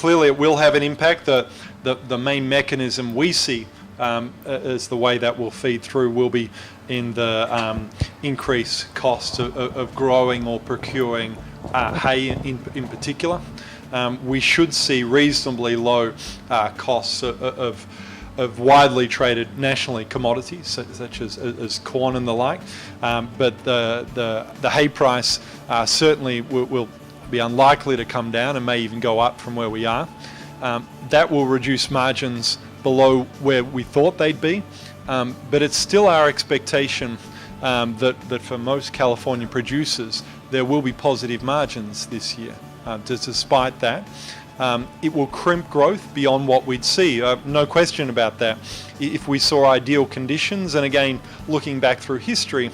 clearly it will have an impact. The main mechanism we see as the way that will feed through will be in the increased cost of growing or procuring hay in particular. We should see reasonably low costs of widely traded nationally commodities such as corn and the like, but the hay price certainly will be unlikely to come down and may even go up from where we are. That will reduce margins below where we thought they'd be, but it's still our expectation that for most California producers there will be positive margins this year. Despite that, it will crimp growth beyond what we'd see, no question about that. If we saw ideal conditions, and again looking back through history,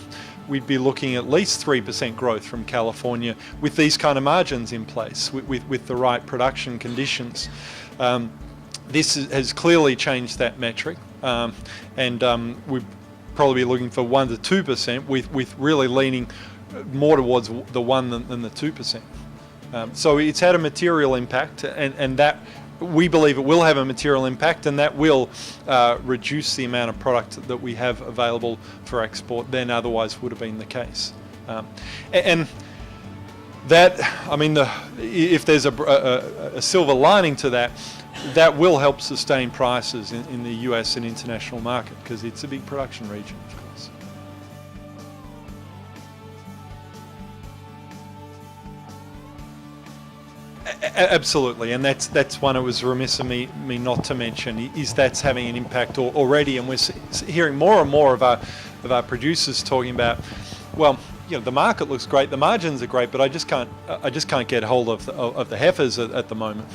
we'd be looking at least 3% growth from California with these kind of margins in place, with the right production conditions. This has clearly changed that metric, and we'd probably be looking for 1 to 2%, with really leaning more towards the 1 than the 2%. So it's had a material impact, and that we believe it will have a material impact, and that will reduce the amount of product that we have available for export than otherwise would have been the case. And that, I mean, if there's a silver lining to that, that will help sustain prices in the US and international market, because it's a big production region, of course. Absolutely, and that's one it was remiss of me not to mention, is that's having an impact already, and we're hearing more and more of our producers talking about, well, you know, the market looks great, the margins are great, but I just can't get hold of the heifers at the moment,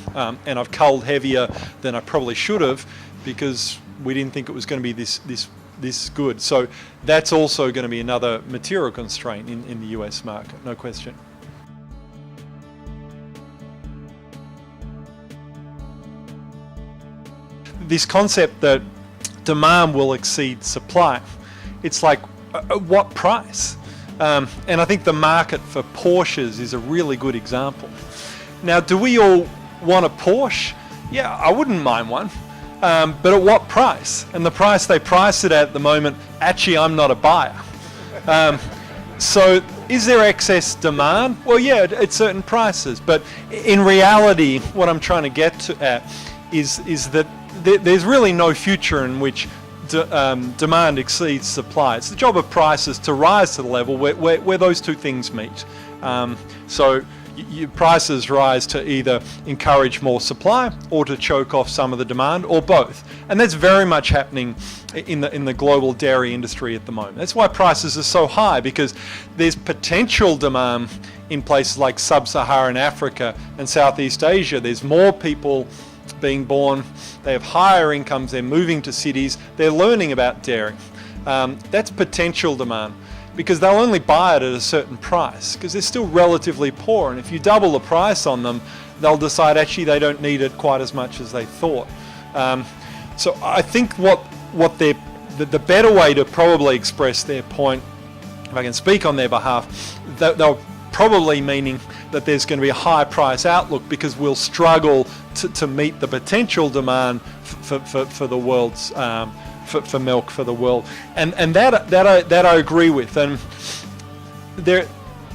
and I've culled heavier than I probably should have because we didn't think it was going to be this good. So that's also going to be another material constraint in the US market, no question. This concept that demand will exceed supply, it's like, at what price? And I think the market for Porsches is a really good example. Now, do we all want a Porsche? Yeah, I wouldn't mind one, but at what price? And the price they price it at the moment, actually I'm not a buyer. So is there excess demand? Well, yeah, at certain prices, but in reality, what I'm trying to get at is that there's really no future in which demand exceeds supply. It's the job of prices to rise to the level where those two things meet. So your prices rise to either encourage more supply or to choke off some of the demand, or both. And that's very much happening in the global dairy industry at the moment. That's why prices are so high, because there's potential demand in places like sub-Saharan Africa and Southeast Asia. There's more people being born, they have higher incomes, they're moving to cities, they're learning about dairy. That's potential demand, because they'll only buy it at a certain price, because they're still relatively poor, and if you double the price on them, they'll decide actually they don't need it quite as much as they thought. So I think the better way to probably express their point, if I can speak on their behalf, they'll probably meaning that there's going to be a high price outlook, because we'll struggle to meet the potential demand for the world's for milk for the world, and that I agree with. And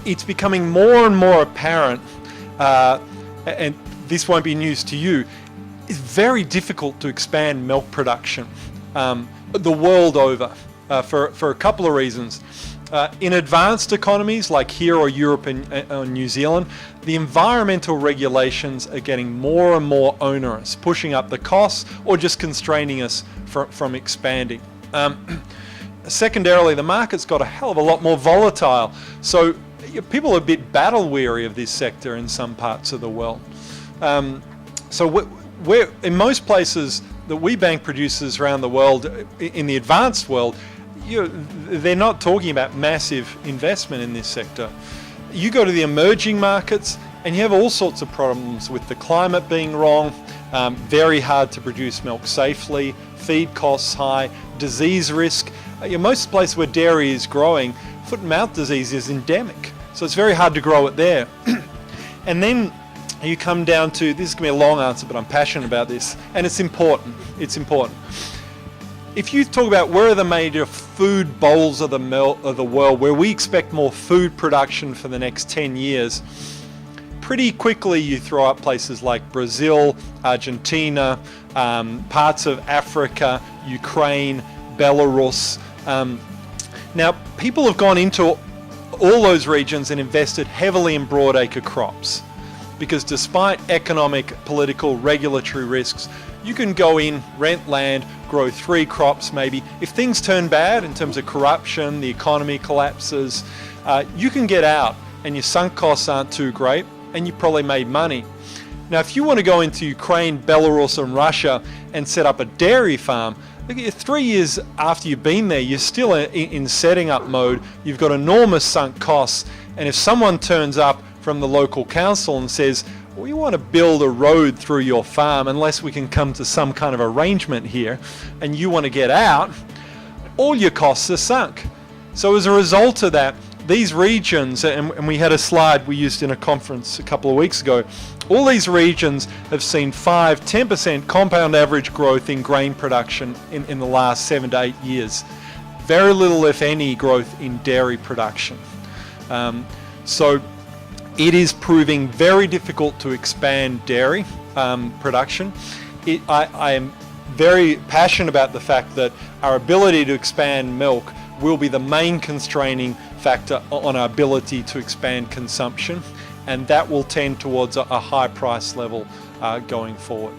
it's becoming more and more apparent, and this won't be news to you. It's very difficult to expand milk production the world over for a couple of reasons. In advanced economies like here or Europe and New Zealand, the environmental regulations are getting more and more onerous, pushing up the costs or just constraining us from expanding. Secondarily, the market's got a hell of a lot more volatile, so people are a bit battle weary of this sector in some parts of the world. So we're in most places that we bank producers around the world, in the advanced world, they're not talking about massive investment in this sector. You go to the emerging markets and you have all sorts of problems with the climate being wrong, very hard to produce milk safely, feed costs high, disease risk. Most places where dairy is growing, foot and mouth disease is endemic, so it's very hard to grow it there. And then you come down to, this is going to be a long answer, but I'm passionate about this, and it's important. It's important. If you talk about where are the major food bowls of the world, where we expect more food production for the next 10 years, pretty quickly you throw up places like Brazil, Argentina, parts of Africa, Ukraine, Belarus. Now, people have gone into all those regions and invested heavily in broadacre crops, because despite economic, political, regulatory risks, you can go in, rent land, grow 3 crops maybe. If things turn bad in terms of corruption, the economy collapses, you can get out and your sunk costs aren't too great and you probably made money. Now, if you want to go into Ukraine, Belarus and Russia and set up a dairy farm, look at you, 3 years after you've been there, you're still in setting up mode. You've got enormous sunk costs. And if someone turns up from the local council and says, we want to build a road through your farm unless we can come to some kind of arrangement here, and you want to get out, all your costs are sunk. So as a result of that, these regions, and we had a slide we used in a conference a couple of weeks ago, all these regions have seen 5-10% compound average growth in grain production in the last 7 to 8 years. Very little, if any, growth in dairy production. So it is proving very difficult to expand dairy production. I am very passionate about the fact that our ability to expand milk will be the main constraining factor on our ability to expand consumption, and that will tend towards a high price level going forward.